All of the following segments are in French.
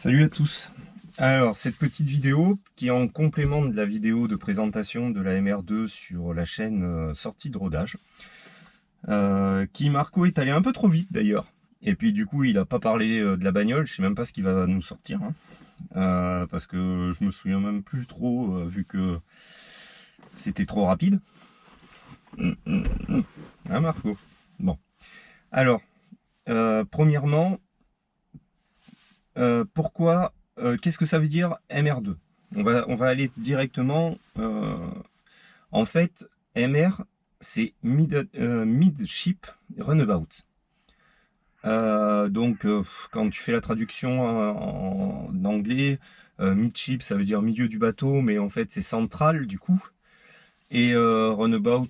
Salut à tous. Alors, cette petite vidéo qui est en complément de la vidéo de présentation de la MR2 sur la chaîne sortie de rodage, qui Marco est allé un peu trop vite d'ailleurs. Et puis du coup, il n'a pas parlé de la bagnole, je sais même pas ce qu'il va nous sortir, hein. Parce que je me souviens même plus trop, vu que c'était trop rapide. Hein Marco? Bon. Alors, premièrement, pourquoi, qu'est-ce que ça veut dire MR2? On va aller directement. En fait, MR, c'est Midship Runabout. Quand tu fais la traduction en anglais, midship, ça veut dire milieu du bateau, mais en fait, c'est central du coup. Et runabout,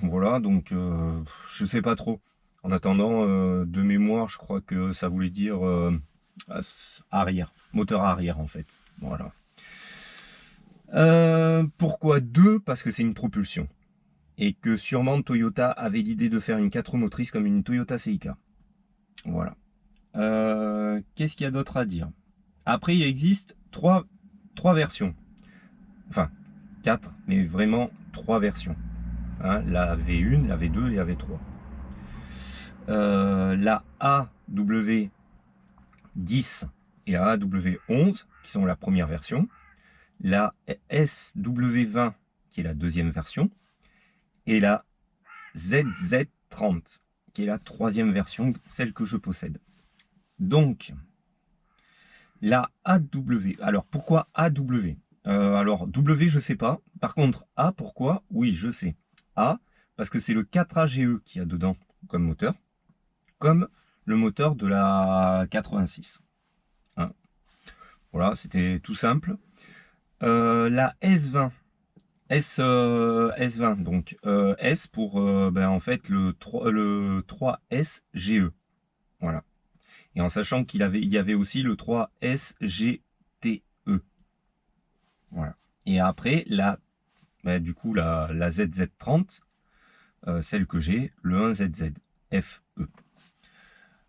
voilà, donc je sais pas trop. En attendant, de mémoire, je crois que ça voulait dire arrière, moteur arrière en fait. Voilà. Pourquoi 2? Parce que c'est une propulsion. Et que sûrement Toyota avait l'idée de faire une 4 motrices comme une Toyota Seika. Voilà. Qu'est-ce qu'il y a d'autre à dire? Après, il existe trois versions. Enfin, 4, mais vraiment 3 versions. Hein, la V1, la V2 et la V3. La AW10 et la AW11, qui sont la première version. La SW20, qui est la deuxième version. Et la ZZ30, qui est la troisième version, celle que je possède. Donc, la AW. Alors, pourquoi AW? Alors, W, je sais pas. Par contre, A, pourquoi? Oui, je sais. A, parce que c'est le 4AGE qu'il y a dedans comme moteur, comme le moteur de la 86. Hein. Voilà, c'était tout simple. La S20. S20, donc S pour en fait le 3SGE. Voilà. Et en sachant il y avait aussi le 3SGTE. Voilà. Et après, du coup, la ZZ30, celle que j'ai, le 1ZZ FE.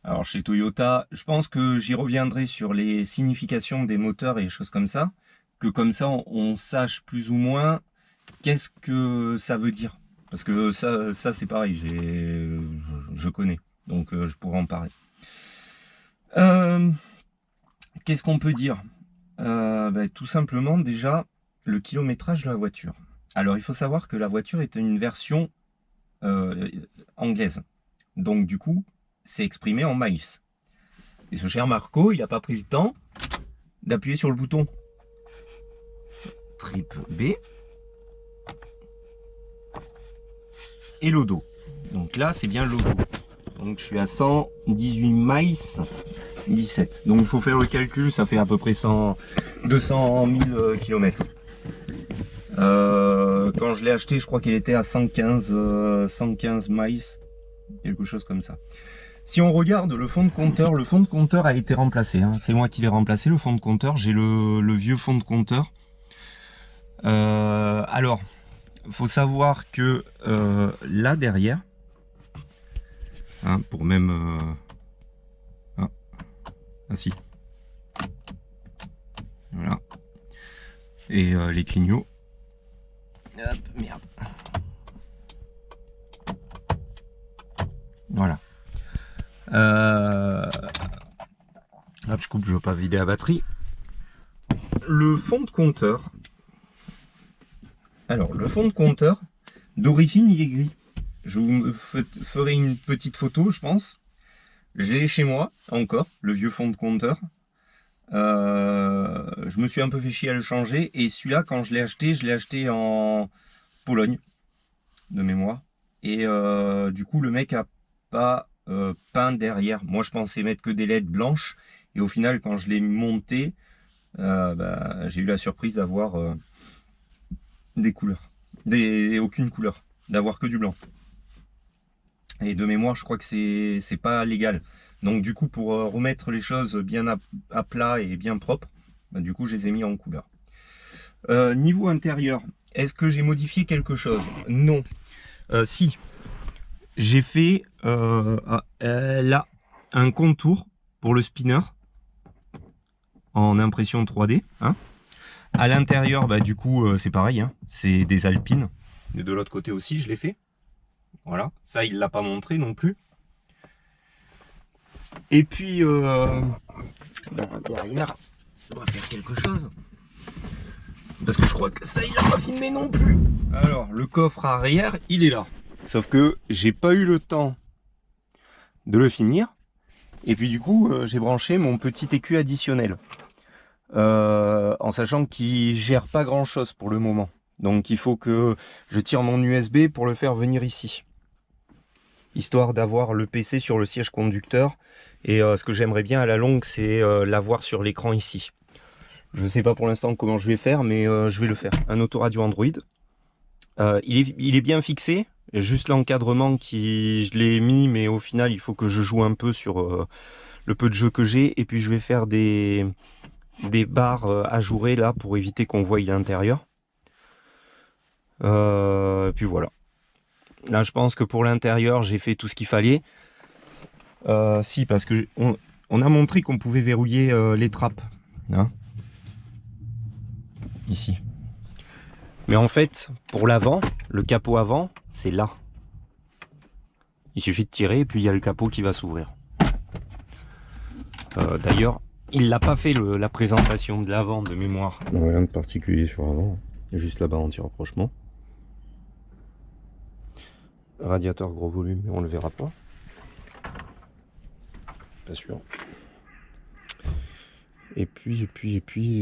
Alors chez Toyota, je pense que j'y reviendrai sur les significations des moteurs et les choses comme ça, que comme ça on sache plus ou moins qu'est-ce que ça veut dire. Parce que ça c'est pareil, je connais, donc je pourrais en parler. Qu'est-ce qu'on peut dire? Tout simplement déjà le kilométrage de la voiture. Alors il faut savoir que la voiture est une version anglaise. Donc du coup, c'est exprimé en miles. Et ce cher Marco, il n'a pas pris le temps d'appuyer sur le bouton Trip B et l'odo. Donc là, c'est bien l'odo. Donc je suis à 118 miles 17. Donc il faut faire le calcul, ça fait à peu près 200 000 km. Quand je l'ai acheté, je crois qu'il était à 115 miles, quelque chose comme ça. Si on regarde le fond de compteur a été remplacé. Hein. C'est moi qui l'ai remplacé, le fond de compteur. J'ai le vieux fond de compteur. Alors, il faut savoir que là derrière, hein, pour même... si. Voilà. Et les clignots. Hop, merde. Voilà. Hop, je coupe, je ne veux pas vider la batterie. Le fond de compteur. Alors, le fond de compteur, d'origine, il est gris. Je vous ferai une petite photo, je pense. J'ai chez moi, encore, le vieux fond de compteur. Je me suis un peu fait chier à le changer. Et celui-là, quand je l'ai acheté en Pologne, de mémoire. Et du coup, le mec a pas peint derrière. Moi, je pensais mettre que des LED blanches. Et au final, quand je l'ai monté, j'ai eu la surprise d'avoir des couleurs. Aucune couleur. D'avoir que du blanc. Et de mémoire, je crois que c'est pas légal. Donc du coup, pour remettre les choses bien à plat et bien propres, du coup, je les ai mis en couleur. Niveau intérieur, est-ce que j'ai modifié quelque chose? Non. Si. J'ai fait là un contour pour le spinner. en impression 3D. Hein. À l'intérieur, bah, du coup, c'est pareil, hein, c'est des Alpines. Et de l'autre côté aussi, je l'ai fait. Voilà, ça, il ne l'a pas montré non plus. Et puis, derrière, on va faire quelque chose. Parce que je crois que ça, il n'a pas filmé non plus. Alors, le coffre arrière, il est là. Sauf que j'ai pas eu le temps de le finir. Et puis du coup, j'ai branché mon petit écu additionnel. En sachant qu'il gère pas grand chose pour le moment. Donc il faut que je tire mon USB pour le faire venir ici. Histoire d'avoir le PC sur le siège conducteur. Et ce que j'aimerais bien à la longue, c'est l'avoir sur l'écran ici. Je ne sais pas pour l'instant comment je vais faire, mais je vais le faire. Un autoradio Android. Il est bien fixé. Juste l'encadrement qui je l'ai mis, mais au final, il faut que je joue un peu sur le peu de jeux que j'ai. Et puis je vais faire des barres ajourées là pour éviter qu'on voie l'intérieur. Puis voilà. Là, je pense que pour l'intérieur, j'ai fait tout ce qu'il fallait. Si, parce que on a montré qu'on pouvait verrouiller les trappes. Hein, ici. Mais en fait, pour l'avant, le capot avant, c'est là. Il suffit de tirer et puis il y a le capot qui va s'ouvrir. D'ailleurs, il l'a pas fait la présentation de l'avant de mémoire. Non, rien de particulier sur l'avant. Juste là-bas anti-rapprochement. Radiateur gros volume, mais on le verra pas. Pas sûr. Et puis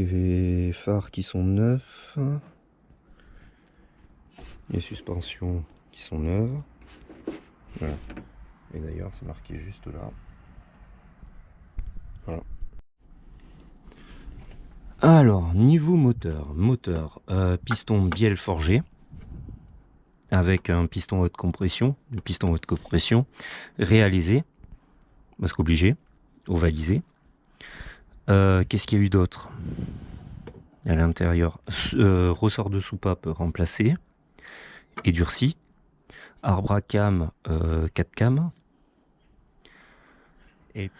les phares qui sont neufs. Les suspensions qui sont neuves. Voilà. Et d'ailleurs, c'est marqué juste là. Voilà. Alors, niveau moteur, piston bielle forgé avec un piston haute compression, le piston haute compression réalisé, parce qu'obligé, ovalisé. Qu'est-ce qu'il y a eu d'autre à l'intérieur? Ressort de soupape remplacé et durci. Arbre à cam, 4 cam. Et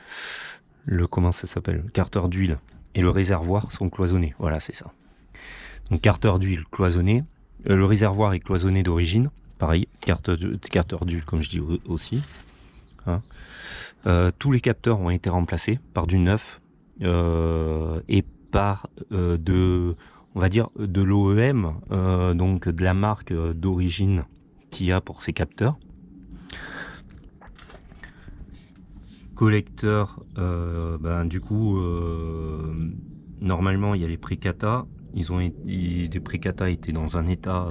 comment ça s'appelle? Le carter d'huile et le réservoir sont cloisonnés. Voilà, c'est ça. Donc carter d'huile cloisonné. Le réservoir est cloisonné d'origine. Pareil, carter d'huile comme je dis aussi. Hein. Tous les capteurs ont été remplacés par du neuf et par on va dire de l'OEM, donc de la marque d'origine qu'il y a pour ces capteurs. Collecteur, du coup, normalement il y a les précata. Les précata étaient dans un état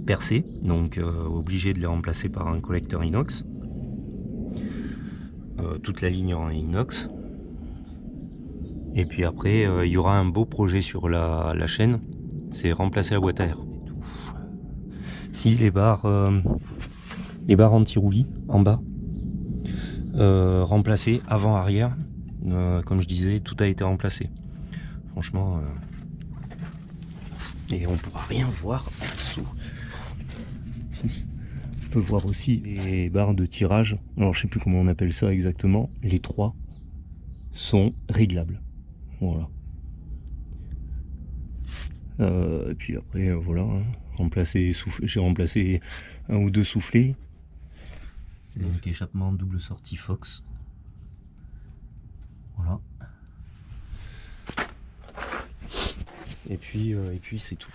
percé, donc obligé de les remplacer par un collecteur inox. Toute la ligne en inox. Et puis après, il y aura un beau projet sur la chaîne, c'est remplacer la boîte à air. Si les barres anti-roulis en bas, remplacées avant-arrière, comme je disais, tout a été remplacé. Franchement, et on pourra rien voir en dessous. Si. On peut voir aussi les barres de tirage. Alors je sais plus comment on appelle ça exactement. Les 3 sont réglables. Voilà. Et puis après, voilà. Hein. J'ai remplacé un ou deux soufflets. Donc échappement double sortie Fox. Voilà. Et puis c'est tout.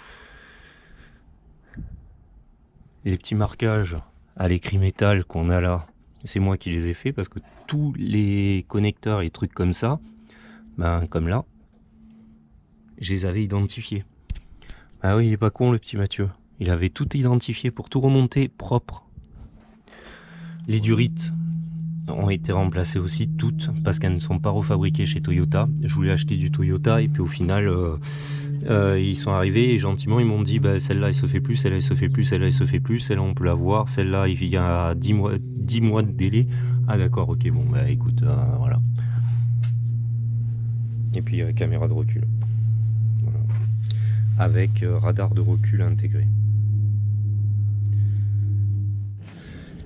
Les petits marquages à l'écrit métal qu'on a là, c'est moi qui les ai fait parce que tous les connecteurs et trucs comme ça, comme là, je les avais identifiés. Ah oui, il est pas con le petit Mathieu. Il avait tout identifié pour tout remonter propre. Les durites ont été remplacées aussi toutes parce qu'elles ne sont pas refabriquées chez Toyota. Je voulais acheter du Toyota et puis au final ils sont arrivés et gentiment ils m'ont dit celle-là elle se fait plus, celle-là elle se fait plus, celle-là elle se fait plus, celle-là on peut la voir, celle-là il y a 10 mois de délai. Ah d'accord, ok, bon écoute, voilà. Et puis caméra de recul. Voilà. Avec radar de recul intégré.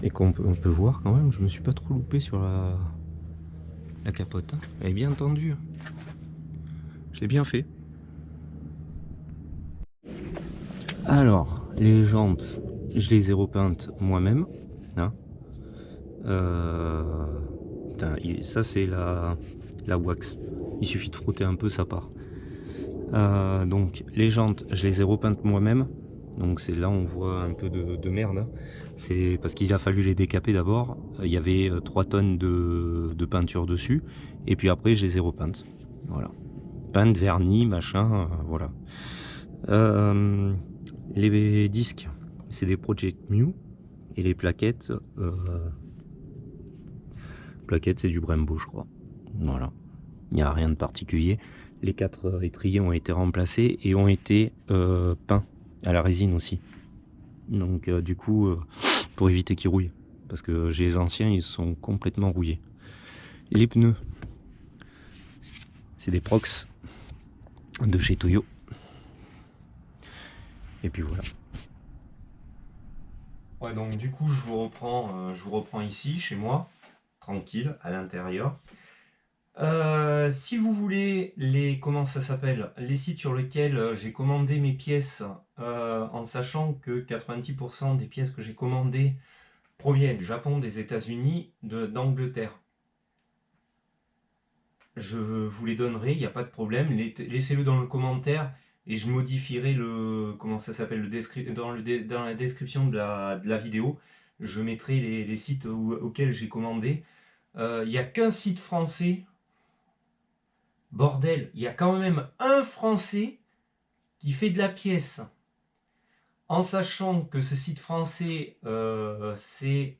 Et qu'on peut voir quand même, je me suis pas trop loupé sur la capote. Hein. Elle est bien tendue. Je l'ai bien fait. Alors, les jantes, je les ai repeintes moi-même. Hein. Putain, ça c'est la wax. Il suffit de frotter un peu, ça part. Donc les jantes, je les ai repeintes moi-même. Donc c'est là on voit un peu de merde. C'est parce qu'il a fallu les décaper d'abord. Il y avait 3 tonnes de peinture dessus. Et puis après je les ai repeintes. Voilà. Peintes, vernis, machin, voilà. Les disques, c'est des Project Mu. Et les plaquettes, c'est du Brembo je crois. Voilà. Il n'y a rien de particulier. Les 4 étriers ont été remplacés et ont été peints à la résine aussi. Donc du coup, pour éviter qu'ils rouillent. Parce que j'ai les anciens, ils sont complètement rouillés. Les pneus, c'est des Prox de chez Toyo. Et puis voilà. Ouais, donc du coup, je vous reprends ici, chez moi, tranquille, à l'intérieur. Si vous voulez comment ça s'appelle, les sites sur lesquels j'ai commandé mes pièces, en sachant que 90% des pièces que j'ai commandées proviennent du Japon, des États-Unis, d'Angleterre. Je vous les donnerai, il n'y a pas de problème. Laissez-le dans le commentaire et je modifierai comment ça s'appelle, dans la description de la vidéo. Je mettrai les sites auxquels j'ai commandé. Il n'y a qu'un site français. Bordel, il y a quand même un Français qui fait de la pièce. En sachant que ce site français, c'est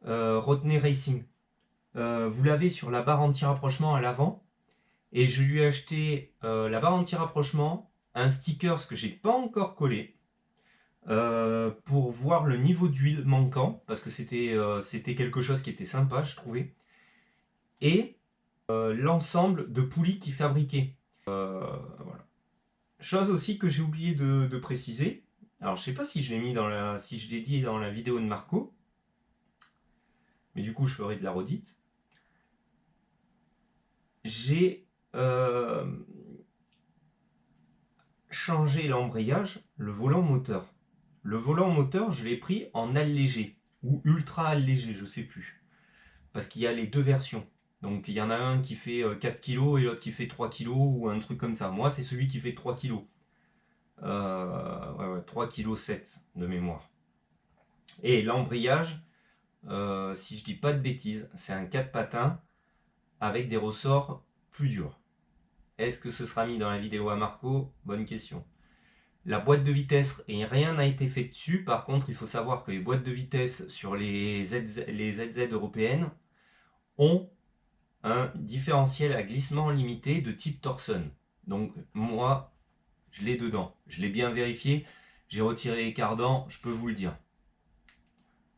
Rodney Racing. Vous l'avez sur la barre anti-rapprochement à l'avant. Et je lui ai acheté la barre anti-rapprochement, un sticker que j'ai pas encore collé, pour voir le niveau d'huile manquant, parce que c'était quelque chose qui était sympa, je trouvais. Et l'ensemble de poulies qu'il fabriquait. Voilà. Chose aussi que j'ai oublié de préciser. Alors je sais pas si je l'ai mis si je l'ai dit dans la vidéo de Marco, mais du coup je ferai de la redite. J'ai changé l'embrayage, le volant moteur. Le volant moteur, je l'ai pris en allégé ou ultra allégé, je sais plus. Parce qu'il y a les deux versions. Donc il y en a un qui fait 4 kg et l'autre qui fait 3 kg ou un truc comme ça. Moi, c'est celui qui fait 3 kg. 3 kg 7 de mémoire. Et l'embrayage, si je dis pas de bêtises, c'est un 4 patins avec des ressorts plus durs. Est-ce que ce sera mis dans la vidéo à Marco? Bonne question. La boîte de vitesse, et rien n'a été fait dessus. Par contre, il faut savoir que les boîtes de vitesse sur les ZZ européennes ont un différentiel à glissement limité de type Torsen. Donc moi, je l'ai dedans. Je l'ai bien vérifié. J'ai retiré les cardans, je peux vous le dire.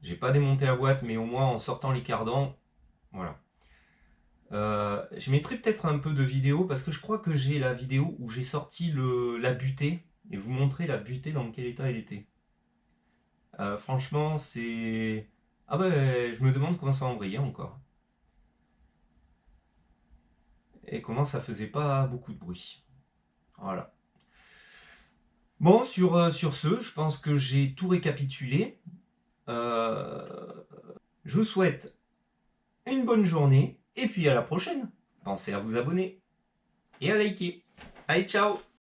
J'ai pas démonté la boîte, mais au moins en sortant les cardans, voilà. Je mettrai peut-être un peu de vidéo parce que je crois que j'ai la vidéo où j'ai sorti la butée et vous montrer la butée dans quel état elle était. Franchement, c'est... Ah ben, je me demande comment ça embrayait encore. Et comment ça faisait pas beaucoup de bruit. Voilà. Bon, sur ce, je pense que j'ai tout récapitulé. Je vous souhaite une bonne journée et puis à la prochaine. Pensez à vous abonner et à liker. Allez, ciao!